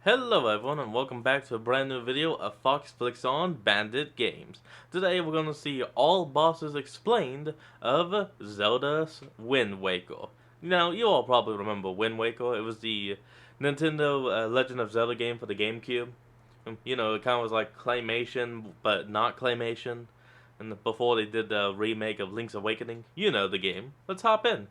Hello everyone and welcome back to a brand new video of Fox Flicks on Bandit Games. Today we're going to see all bosses explained of Zelda's Wind Waker. Now, you all probably remember Wind Waker. It was the Nintendo Legend of Zelda game for the GameCube. You know, it kind of was like claymation, but not claymation. And before they did the remake of Link's Awakening, you know the game. Let's hop in.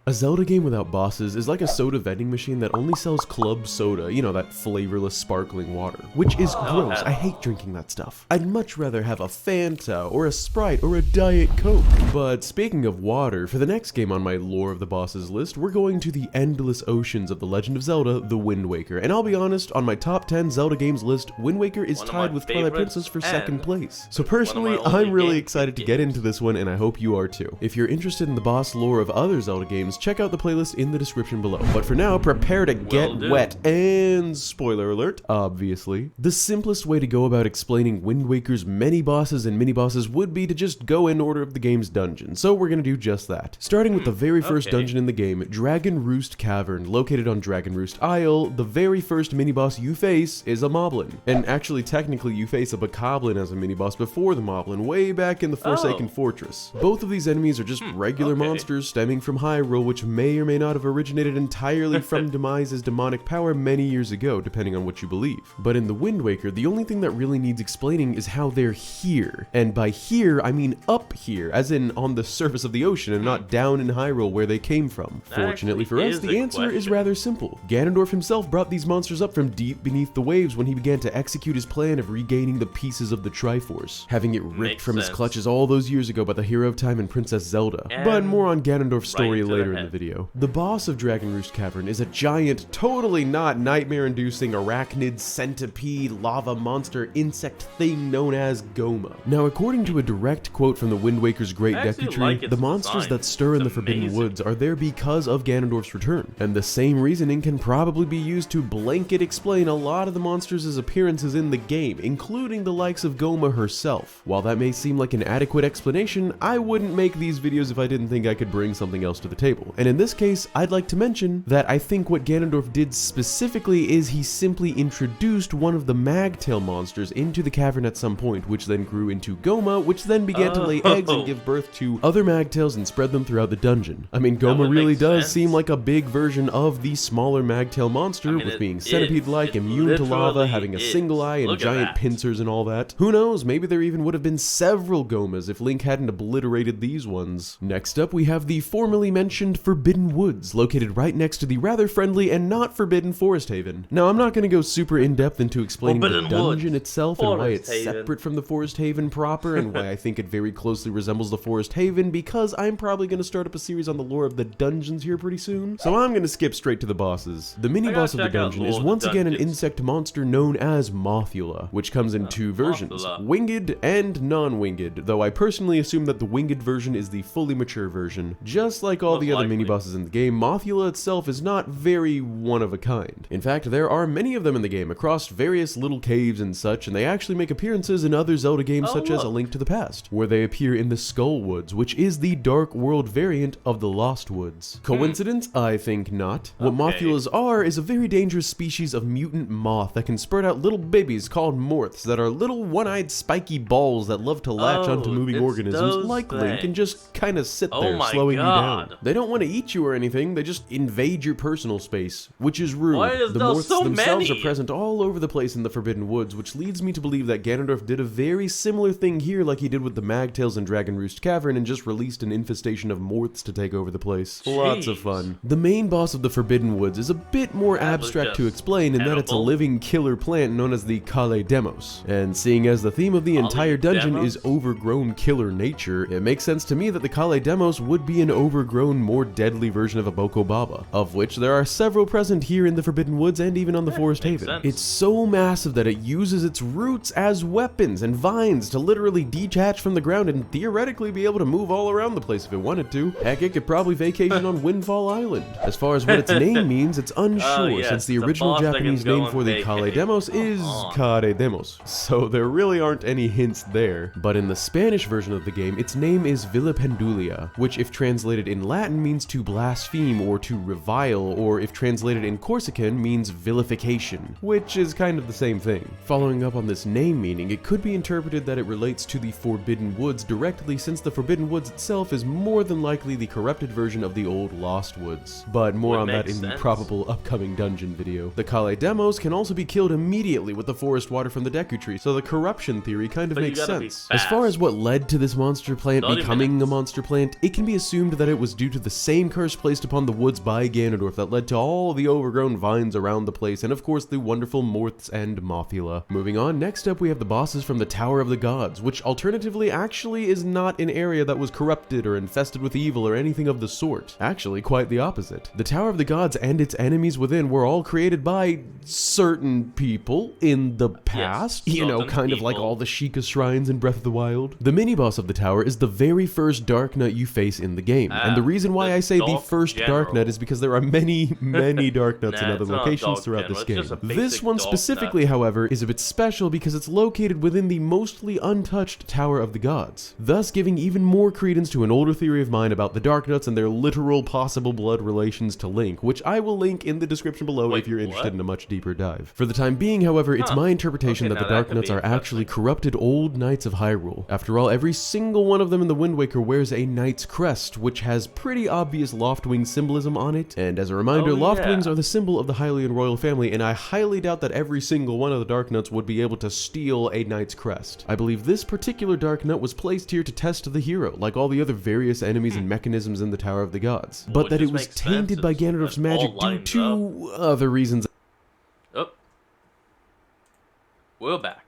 A Zelda game without bosses is like a soda vending machine that only sells club soda, you know, that flavorless sparkling water, which is gross. I hate drinking that stuff. I'd much rather have a Fanta, or a Sprite, or a Diet Coke. But speaking of water, for the next game on my Lore of the Bosses list, we're going to the endless oceans of The Legend of Zelda, The Wind Waker. And I'll be honest, on my top 10 Zelda games list, Wind Waker is tied with Twilight Princess for second place. So personally, I'm really excited to get into this one, and I hope you are too. If you're interested in the boss lore of other Zelda games, check out the playlist in the description below. But for now, prepare to get wet, and spoiler alert, obviously. The simplest way to go about explaining Wind Waker's many bosses and mini-bosses would be to just go in order of the game's dungeon, so we're gonna do just that. Starting with the very first dungeon in the game, Dragon Roost Cavern, located on Dragon Roost Isle. The very first mini-boss you face is a Moblin. And actually, technically, you face a Bokoblin as a mini-boss before the Moblin, way back in the Forsaken Fortress. Both of these enemies are just regular monsters stemming from Hyrule, which may or may not have originated entirely from Demise's demonic power many years ago, depending on what you believe. But in the Wind Waker, the only thing that really needs explaining is how they're here. And by here, I mean up here, as in on the surface of the ocean and not down in Hyrule where they came from. Fortunately for us, the answer is rather simple. Ganondorf himself brought these monsters up from deep beneath the waves when he began to execute his plan of regaining the pieces of the Triforce, having it ripped from his clutches all those years ago by the hero of time and Princess Zelda. But more on Ganondorf's story later in the video. The boss of Dragon Roost Cavern is a giant, totally not nightmare-inducing arachnid, centipede, lava monster, insect thing known as Goma. Now, according to a direct quote from the Wind Waker's Great Deku Tree, the monsters that stir in the Forbidden Woods are there because of Ganondorf's return, and the same reasoning can probably be used to blanket explain a lot of the monsters' appearances in the game, including the likes of Goma herself. While that may seem like an adequate explanation, I wouldn't make these videos if I didn't think I could bring something else to the table, and in this case, I'd like to mention that I think what Ganondorf did specifically is he simply introduced one of the Magtail monsters into the cavern at some point, which then grew into Goma, which then began to lay eggs and give birth to other Magtails and spread them throughout the dungeon. I mean, Goma really does seem like a big version of the smaller Magtail monster, with being centipede-like, immune to lava, having a single eye, and giant pincers and all that. Who knows, maybe there even would have been several Gomas if Link hadn't obliterated these ones. Next up, we have the formerly mentioned Forbidden Woods, located right next to the rather friendly and not forbidden Forest Haven. Now, I'm not going to go super in-depth into explaining the dungeon itself and why it's separate from the Forest Haven proper, and why I think it very closely resembles the Forest Haven, because I'm probably going to start up a series on the lore of the dungeons here pretty soon, so I'm going to skip straight to the bosses. The mini-boss of the dungeon is once again an insect monster known as Mothula, which comes in two versions, winged and non-winged, though I personally assume that the winged version is the fully mature version. Just like all the other mini-bosses in the game, Mothula itself is not very one of a kind. In fact, there are many of them in the game across various little caves and such, and they actually make appearances in other Zelda games such as A Link to the Past, where they appear in the Skull Woods, which is the Dark World variant of the Lost Woods. Coincidence? I think not. What Mothulas are is a very dangerous species of mutant moth that can spurt out little babies called morths that are little one-eyed spiky balls that love to latch onto moving organisms like Link and just kind of sit there slowing you down. They don't want to eat you or anything, they just invade your personal space, which is rude. The morths themselves are present all over the place in the Forbidden Woods, which leads me to believe that Ganondorf did a very similar thing here like he did with the Magtails in Dragon Roost Cavern and just released an infestation of morths to take over the place. Lots of fun. The main boss of the Forbidden Woods is a bit more abstract to explain in that it's a living killer plant known as the Kale Demos, and seeing as the theme of the entire dungeon is overgrown killer nature, it makes sense to me that the Kale Demos would be an overgrown, more deadly version of a Bokobaba, of which there are several present here in the Forbidden Woods and even on the Forest Haven. It's so massive that it uses its roots as weapons and vines to literally detach from the ground and theoretically be able to move all around the place if it wanted to. Heck, it could probably vacation on Windfall Island. As far as what its name means, it's unsure, since the original Japanese name for the Kale Demos is Kare Demos, so there really aren't any hints there. But in the Spanish version of the game, its name is Vilipendulia, which if translated in Latin means to blaspheme or to revile, or if translated in Corsican, means vilification, which is kind of the same thing. Following up on this name meaning, it could be interpreted that it relates to the Forbidden Woods directly, since the Forbidden Woods itself is more than likely the corrupted version of the old Lost Woods. But more on that in the probable upcoming dungeon video. The Kale demos can also be killed immediately with the forest water from the Deku Tree, so the corruption theory kind of makes sense. As far as what led to this monster plant becoming a monster plant, it can be assumed that it was due to the same curse placed upon the woods by Ganondorf that led to all the overgrown vines around the place, and of course the wonderful Morths and Mothula. Moving on, next up we have the bosses from the Tower of the Gods, which alternatively actually is not an area that was corrupted or infested with evil or anything of the sort. Actually, quite the opposite. The Tower of the Gods and its enemies within were all created by certain people in the past. Yes, you know, kind of like all the Sheikah shrines in Breath of the Wild. The mini-boss of the tower is the very first Dark Nut you face in the game. And the reason why I say the first Dark Nut is because there are many Dark Nuts in other locations throughout this game. This one specifically, however, is a bit special because it's located within the mostly untouched Tower of the Gods, thus giving even more credence to an older theory of mine about the Dark Nuts and their literal possible blood relations to Link, which I will link in the description below if you're interested in a much deeper dive. For the time being, however, it's my interpretation that the Dark Nuts are actually corrupted old knights of Hyrule. After all, every single one of them in the Wind Waker wears a knight's crest, which has pretty obvious Loftwing symbolism on it, and as a reminder, Loftwings are the symbol of the Hylian royal family, and I highly doubt that every single one of the Dark Nuts would be able to steal a knight's crest. I believe this particular Dark Nut was placed here to test the hero, like all the other various enemies and mechanisms in the Tower of the Gods, but that it was tainted by Ganondorf's magic due to other reasons. Oh. We're back.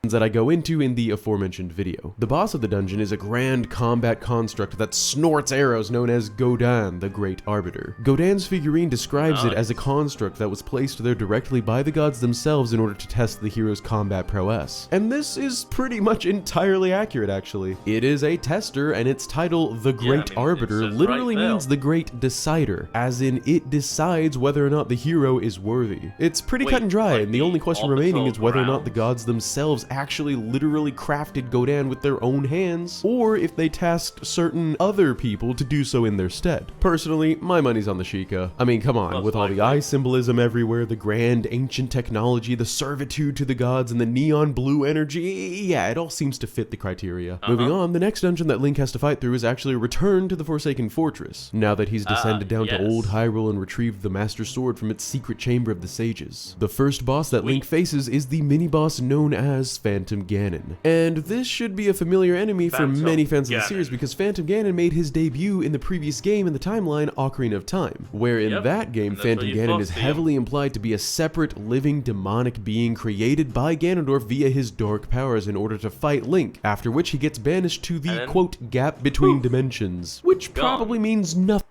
That I go into in the aforementioned video. The boss of the dungeon is a grand combat construct that snorts arrows known as Godan, the Great Arbiter. Godan's figurine describes it as a construct that was placed there directly by the gods themselves in order to test the hero's combat prowess. And this is pretty much entirely accurate, actually. It is a tester, and its title, the Great Arbiter, literally means the Great Decider, as in it decides whether or not the hero is worthy. It's pretty cut and dry, and the only question remaining is whether or not the gods themselves actually literally crafted Godan with their own hands, or if they tasked certain other people to do so in their stead. Personally, my money's on the Sheikah. I mean, come on, with all the eye symbolism everywhere, the grand ancient technology, the servitude to the gods, and the neon blue energy, yeah, it all seems to fit the criteria. Moving on, the next dungeon that Link has to fight through is actually a return to the Forsaken Fortress, now that he's descended down to Old Hyrule and retrieved the Master Sword from its secret chamber of the sages. The first boss that Link faces is the mini-boss known as Phantom Ganon. And this should be a familiar enemy for many fans of the series because Phantom Ganon made his debut in the previous game in the timeline, Ocarina of Time, where in that game Phantom Ganon is heavily implied to be a separate, living, demonic being created by Ganondorf via his dark powers in order to fight Link, after which he gets banished to the, quote, gap between dimensions, which probably means nothing.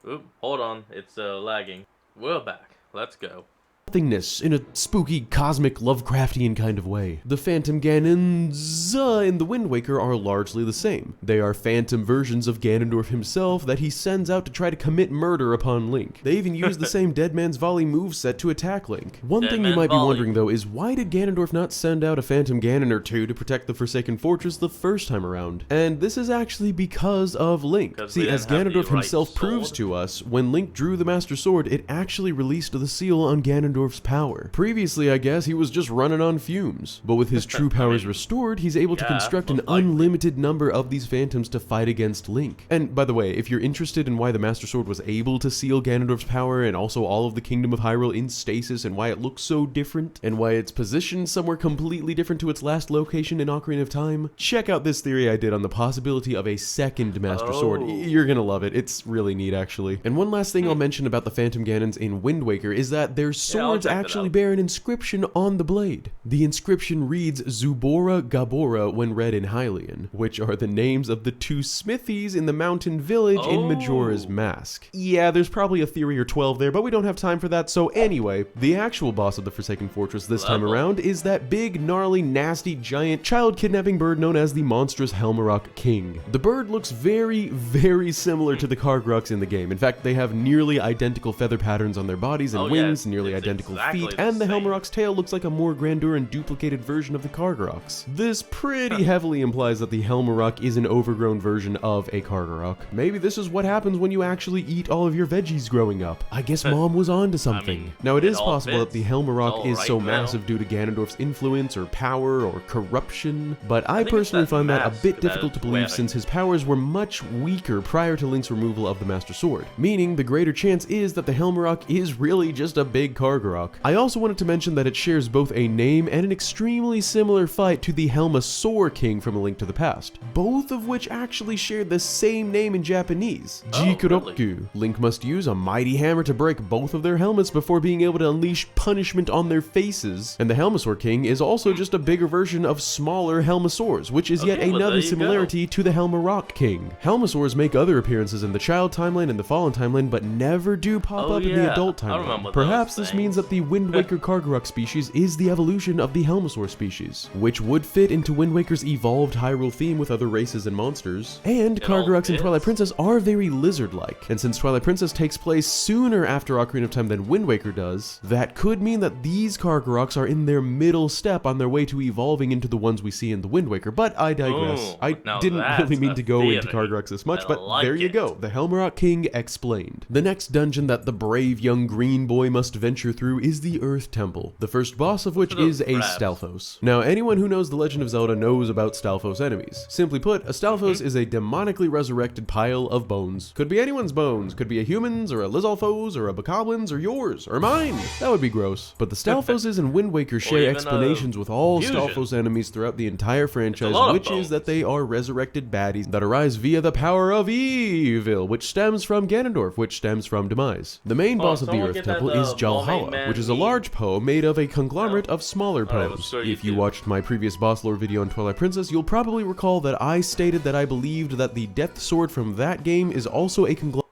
Oop, hold on, it's lagging. We're back. Let's go. Nothingness in a spooky, cosmic, Lovecraftian kind of way. The Phantom Ganons in the Wind Waker are largely the same. They are phantom versions of Ganondorf himself that he sends out to try to commit murder upon Link. They even use the same Dead Man's Volley moveset to attack Link. One thing you might be wondering though is why did Ganondorf not send out a Phantom Ganon or two to protect the Forsaken Fortress the first time around? And this is actually because of Link. See, as Ganondorf himself proves to us, when Link drew the Master Sword, it actually released the seal on Ganondorf's power. Previously, I guess, he was just running on fumes. But with his true powers restored, he's able to construct an unlimited number of these phantoms to fight against Link. And by the way, if you're interested in why the Master Sword was able to seal Ganondorf's power and also all of the Kingdom of Hyrule in stasis and why it looks so different and why it's positioned somewhere completely different to its last location in Ocarina of Time, check out this theory I did on the possibility of a second Master Sword. You're gonna love it. It's really neat, actually. And one last thing I'll mention about the Phantom Ganons in Wind Waker is that their swords actually bear an inscription on the blade. The inscription reads Zubora Gabora when read in Hylian, which are the names of the two smithies in the mountain village in Majora's Mask. Yeah, there's probably a theory or 12 there, but we don't have time for that, so anyway, the actual boss of the Forsaken Fortress this time around is that big, gnarly, nasty, giant, child-kidnapping bird known as the monstrous Helmarok King. The bird looks very, very similar to the Kargroks in the game. In fact, they have nearly identical feather patterns on their bodies and wings, nearly identical identical exactly feet, the and the same. Helmarok's tail looks like a more grandeur and duplicated version of the Kargarok's. This pretty heavily implies that the Helmarok is an overgrown version of a Kargarok. Maybe this is what happens when you actually eat all of your veggies growing up. I guess Mom was onto something. Now it is possible that the Helmarok is so massive due to Ganondorf's influence or power or corruption, but I personally find that a bit difficult to believe since his powers were much weaker prior to Link's removal of the Master Sword, meaning the greater chance is that the Helmarok is really just a big Kargarok. I also wanted to mention that it shares both a name and an extremely similar fight to the Helmasaur King from A Link to the Past, both of which actually share the same name in Japanese, Jikuroku. Really? Link must use a mighty hammer to break both of their helmets before being able to unleash punishment on their faces, and the Helmasaur King is also just a bigger version of smaller Helmasaurs, which is yet another similarity to the Helmarok King. Helmasaurs make other appearances in the Child Timeline and the Fallen Timeline, but never do pop up in the Adult Timeline. Perhaps this means that the Wind Waker Kargarok species is the evolution of the Helmasaur species, which would fit into Wind Waker's evolved Hyrule theme with other races and monsters. And Kargaroks in Twilight Princess are very lizard-like, and since Twilight Princess takes place sooner after Ocarina of Time than Wind Waker does, that could mean that these Kargaroks are in their middle step on their way to evolving into the ones we see in the Wind Waker, but I digress. I didn't really mean to go into Kargaroks this much, but there you go, the Helmarok King explained. The next dungeon that the brave young green boy must venture through is the Earth Temple, the first boss of which is a Stalfos. Now, anyone who knows The Legend of Zelda knows about Stalfos enemies. Simply put, a Stalfos is a demonically resurrected pile of bones. Could be anyone's bones, could be a human's, or a Lizalfo's, or a Bokoblin's, or yours, or mine. That would be gross. But the Stalfoses in Wind Waker share explanations with all Stalfos enemies throughout the entire franchise, which is that they are resurrected baddies that arise via the power of evil, which stems from Ganondorf, which stems from Demise. The main boss of the Earth Temple is Jalhalla, which is a large Poe made of a conglomerate of smaller Poes. If you watched my previous boss lore video on Twilight Princess, you'll probably recall that I stated that I believed that the Death Sword from that game is also a conglomeration.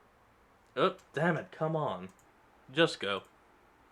Oh, damn it, come on. Just go.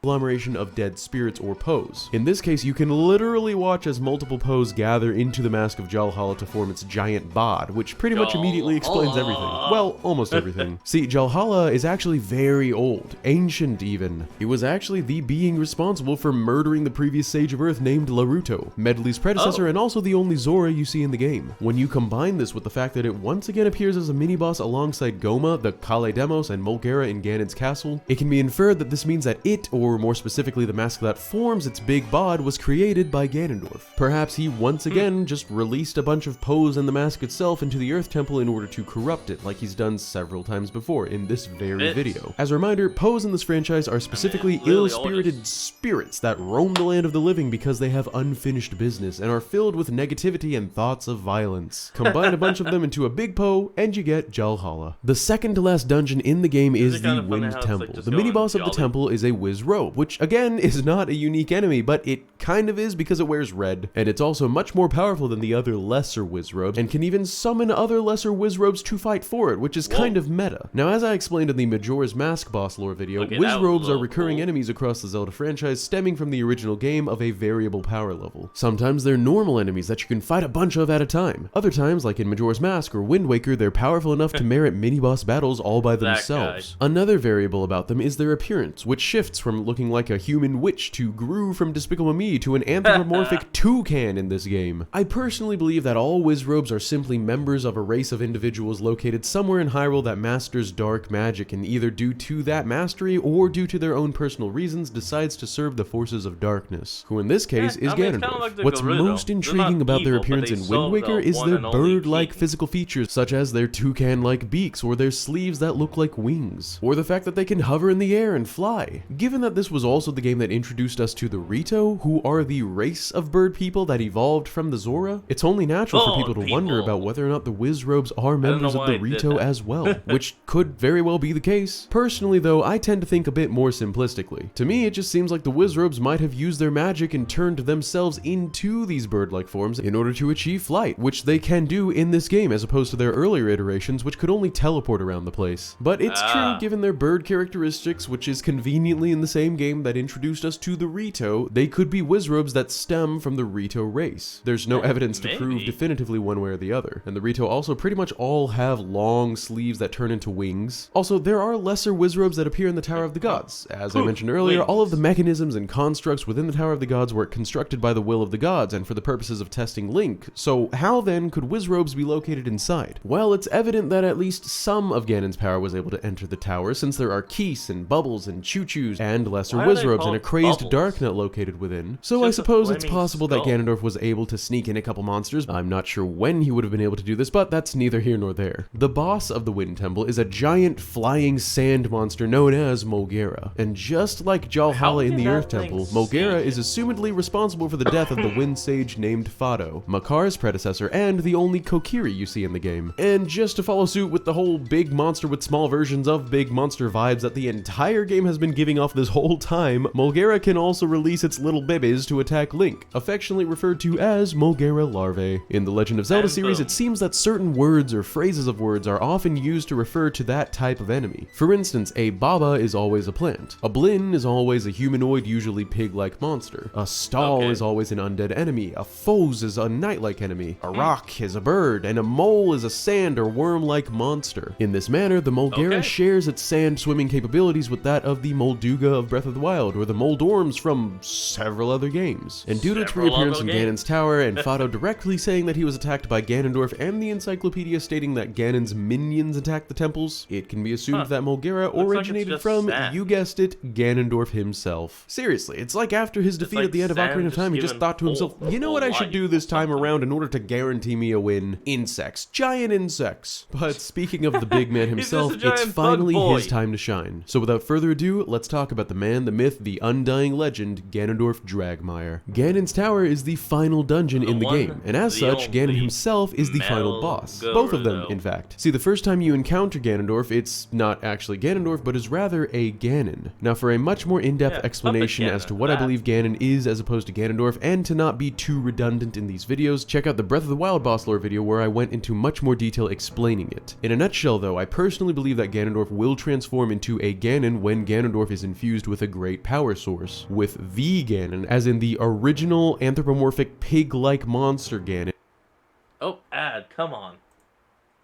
Agglomeration of dead spirits or Poes. In this case, you can literally watch as multiple Poes gather into the Mask of Jalhalla to form its giant bod, which pretty much immediately explains everything. Well, almost everything. See, Jalhalla is actually very old, ancient even. It was actually the being responsible for murdering the previous Sage of Earth named Laruto, Medli's predecessor and also the only Zora you see in the game. When you combine this with the fact that it once again appears as a mini-boss alongside Goma, the Kale Demos, and Molgera in Ganon's castle, it can be inferred that this means that it, or more specifically the mask that forms its big bod, was created by Ganondorf. Perhaps he once again just released a bunch of Poes and the mask itself into the Earth Temple in order to corrupt it, like he's done several times before in this very video. As a reminder, Poes in this franchise are specifically ill-spirited spirits that roam the land of the living because they have unfinished business and are filled with negativity and thoughts of violence. Combine a bunch of them into a big Poe and you get Jalhalla. The second to last dungeon in the game is the Wind Temple. The mini-boss of the temple is a Wizzrobe, which again is not a unique enemy, but it kind of is because it wears red, and it's also much more powerful than the other lesser Wizzrobes, and can even summon other lesser Wizzrobes to fight for it, which is kind of meta. Now, as I explained in the Majora's Mask boss lore video, Wizzrobes are recurring enemies across the Zelda franchise stemming from the original game of a variable power level. Sometimes they're normal enemies that you can fight a bunch of at a time. Other times, like in Majora's Mask or Wind Waker, they're powerful enough to merit mini-boss battles all by themselves. Another variable about them is their appearance, which shifts from looking like a human witch to Gru from Despicable Me to an anthropomorphic toucan in this game. I personally believe that all Wizzrobes are simply members of a race of individuals located somewhere in Hyrule that masters dark magic, and either due to that mastery or due to their own personal reasons decides to serve the forces of darkness, who in this case is Ganondorf. Like what's most intriguing about their appearance in Wind Waker is their bird-like physical features, such as their toucan-like beaks or their sleeves that look like wings, or the fact that they can hover in the air and fly. Given that this was also the game that introduced us to the Rito, who are the race of bird people that evolved from the Zora, it's only natural for people to wonder about whether or not the Wizzrobes are members of the Rito as well, which could very well be the case. Personally though, I tend to think a bit more simplistically. To me, it just seems like the Wizzrobes might have used their magic and turned themselves into these bird-like forms in order to achieve flight, which they can do in this game as opposed to their earlier iterations, which could only teleport around the place. But it's true given their bird characteristics, which is conveniently in the same same game that introduced us to the Rito, they could be Wizrobes that stem from the Rito race. There's no evidence to prove definitively one way or the other, and the Rito also pretty much all have long sleeves that turn into wings. Also, there are lesser Wizrobes that appear in the Tower of the Gods. As I mentioned earlier, all of the mechanisms and constructs within the Tower of the Gods were constructed by the will of the gods and for the purposes of testing Link, so how then could Wizrobes be located inside? Well, it's evident that at least some of Ganon's power was able to enter the tower, since there are Keese and Bubbles and Choo-Choos and lesser Wizrobes and a crazed Darknut located within. So I suppose it's possible that Ganondorf was able to sneak in a couple monsters. I'm not sure when he would have been able to do this, but that's neither here nor there. The boss of the Wind Temple is a giant flying sand monster known as Molgera, and just like Jalhalla in the Earth Temple, Molgera is assumedly responsible for the death of the Wind Sage named Fado, Makar's predecessor and the only Kokiri you see in the game. And just to follow suit with the whole big monster with small versions of big monster vibes that the entire game has been giving off this whole time, Molgera can also release its little bibbies to attack Link, affectionately referred to as Molgera larvae. In the Legend of Zelda series, it seems that certain words or phrases of words are often used to refer to that type of enemy. For instance, a Baba is always a plant, a Blinn is always a humanoid, usually pig-like monster, a Stall is always an undead enemy, a Foz is a knight-like enemy, a rock is a bird, and a mole is a sand or worm-like monster. In this manner, the Molgera shares its sand swimming capabilities with that of the Molduga of Breath of the Wild, or the Moldorms from several other games. And due to its reappearance in Ganon's tower, and Fado directly saying that he was attacked by Ganondorf, and the encyclopedia stating that Ganon's minions attacked the temples, it can be assumed that Molgera originated from, you guessed it, Ganondorf himself. Seriously, it's like after his defeat at the end of Ocarina of Time, he just thought to himself, you know what I should do this time around in order to guarantee me a win? Insects. Giant insects. But speaking of the big man himself, it's finally his time to shine. So without further ado, let's talk about the man, the myth, the undying legend, Ganondorf Dragmire. Ganon's tower is the final dungeon in the game, and as such, Ganon himself is the final boss. Both of them, in fact. See, the first time you encounter Ganondorf, it's not actually Ganondorf, but is rather a Ganon. Now, for a much more in-depth explanation as to what I believe Ganon is as opposed to Ganondorf, and to not be too redundant in these videos, check out the Breath of the Wild boss lore video where I went into much more detail explaining it. In a nutshell though, I personally believe that Ganondorf will transform into a Ganon when Ganondorf is infused with a great power source. With the Ganon, as in the original anthropomorphic pig-like monster Ganon. Oh, come on.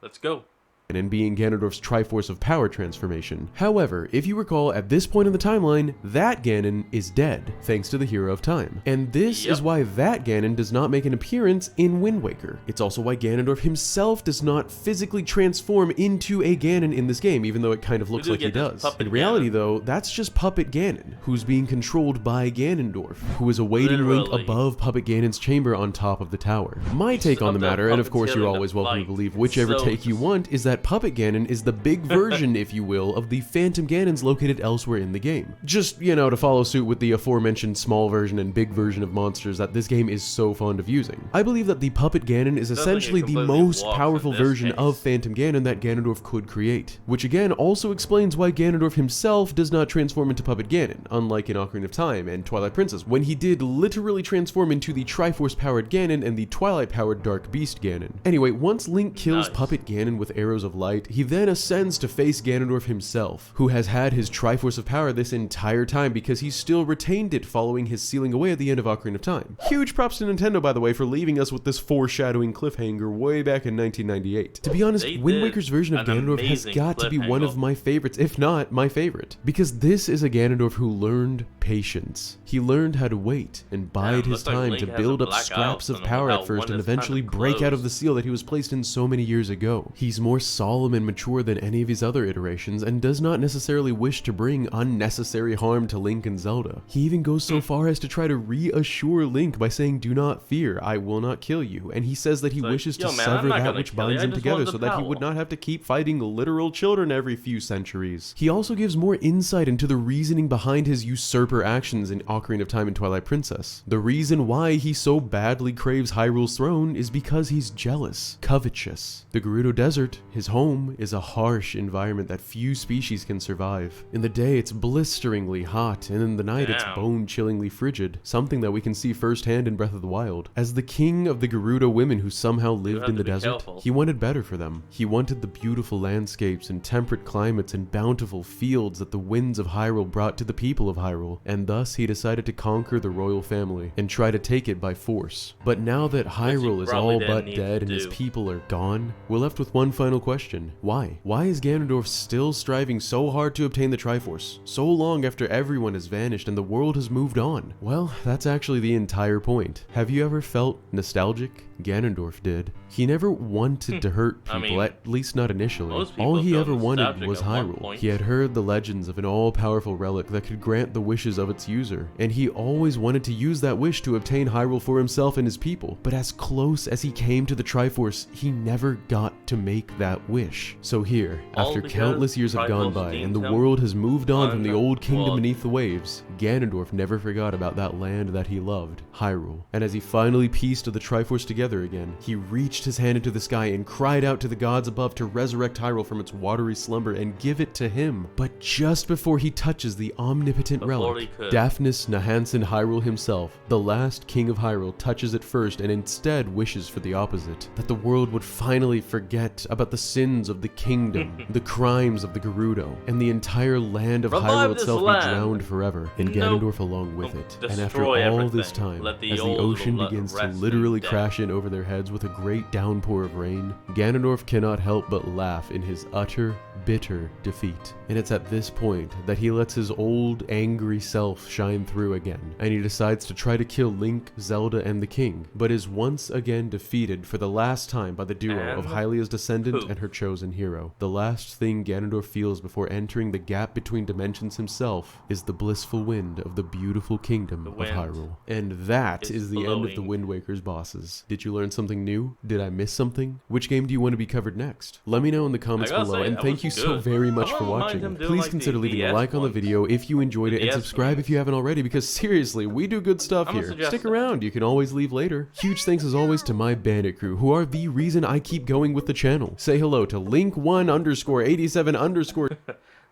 Let's go. And being Ganondorf's Triforce of Power transformation. However, if you recall, at this point in the timeline, that Ganon is dead, thanks to the Hero of Time. And this is why that Ganon does not make an appearance in Wind Waker. It's also why Ganondorf himself does not physically transform into a Ganon in this game, even though it kind of looks like he does. In reality though, that's just Puppet Ganon, who's being controlled by Ganondorf, who is awaiting Link above Puppet Ganon's chamber on top of the tower. My take on the matter, and of course you're always welcome to believe whichever take you want, is that Puppet Ganon is the big version, if you will, of the Phantom Ganons located elsewhere in the game. Just, you know, to follow suit with the aforementioned small version and big version of monsters that this game is so fond of using. I believe that the Puppet Ganon is essentially the most powerful version of Phantom Ganon that Ganondorf could create, which again also explains why Ganondorf himself does not transform into Puppet Ganon, unlike in Ocarina of Time and Twilight Princess, when he did literally transform into the Triforce-powered Ganon and the Twilight-powered Dark Beast Ganon. Anyway, once Link kills Puppet Ganon with arrows of light, he then ascends to face Ganondorf himself, who has had his Triforce of Power this entire time because he still retained it following his sealing away at the end of Ocarina of Time. Huge props to Nintendo, by the way, for leaving us with this foreshadowing cliffhanger way back in 1998. To be honest, Wind Waker's version of Ganondorf has got to be one of my favorites, if not my favorite, because this is a Ganondorf who learned patience. He learned how to wait and bide his time to build up scraps of power at first and eventually break out of the seal that he was placed in so many years ago. He's more solemn and mature than any of his other iterations and does not necessarily wish to bring unnecessary harm to Link and Zelda. He even goes so far as to try to reassure Link by saying, "Do not fear, I will not kill you," and he says that he wishes to sever that which binds them together so that he would not have to keep fighting literal children every few centuries. He also gives more insight into the reasoning behind his usurper actions in Ocarina of Time and Twilight Princess. The reason why he so badly craves Hyrule's throne is because he's jealous, covetous. The Gerudo Desert, his His home is a harsh environment that few species can survive. In the day, it's blisteringly hot, and in the night, it's Damn. bone-chillingly frigid, something that we can see firsthand in Breath of the Wild. As the king of the Gerudo women who somehow lived in the desert, he wanted better for them. He wanted the beautiful landscapes and temperate climates and bountiful fields that the winds of Hyrule brought to the people of Hyrule, and thus he decided to conquer the royal family and try to take it by force. But now that Hyrule is all but dead and his people are gone, we're left with one final question. Why? Why is Ganondorf still striving so hard to obtain the Triforce, so long after everyone has vanished and the world has moved on? Well, that's actually the entire point. Have you ever felt nostalgic? Ganondorf did. He never wanted to hurt people, at least not initially. All he ever wanted was Hyrule. He had heard the legends of an all-powerful relic that could grant the wishes of its user, and he always wanted to use that wish to obtain Hyrule for himself and his people. But as close as he came to the Triforce, he never got to make that wish. So here, after countless years have gone by and the world has moved on from the old kingdom beneath the waves, Ganondorf never forgot about that land that he loved, Hyrule. And as he finally pieced the Triforce together again, he reached his hand into the sky and cried out to the gods above to resurrect Hyrule from its watery slumber and give it to him. But just before he touches the omnipotent relic, Daphnis Nahanson Hyrule himself, the last king of Hyrule, touches it first and instead wishes for the opposite, that the world would finally forget about the sins of the kingdom, the crimes of the Gerudo, and the entire land of Hyrule itself be drowned forever, and Ganondorf along with it. And after all this time, as the ocean begins to literally crash in over their heads with a great downpour of rain, Ganondorf cannot help but laugh in his utter, bitter defeat. And it's at this point that he lets his old, angry self shine through again, and he decides to try to kill Link, Zelda, and the king, but is once again defeated for the last time by the duo of Hylia's descendant and her chosen hero. The last thing Ganondorf feels before entering the gap between dimensions himself is the blissful wind of the beautiful kingdom of Hyrule. And that is the end of the Wind Waker's bosses. Did you learn something new? Did I miss something? Which game do you want to be covered next? Let me know in the comments below, and thank you so very much for watching. Please consider leaving a like on the video if you enjoyed it, and subscribe if you haven't already, because seriously, we do good stuff here. Stick around, you can always leave later. Huge thanks as always to my bandit crew, who are the reason I keep going with the channel. Say hello to Link1_87_.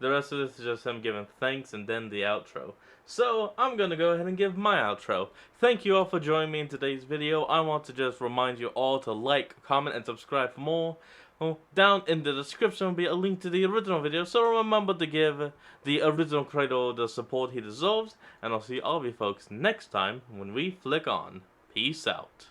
The rest of this is just him giving thanks and then the outro. So, I'm gonna go ahead and give my outro. Thank you all for joining me in today's video. I want to just remind you all to like, comment, and subscribe for more. Well, down in the description will be a link to the original video, so remember to give the original creator the support he deserves. And I'll see all of you folks next time when we flick on. Peace out.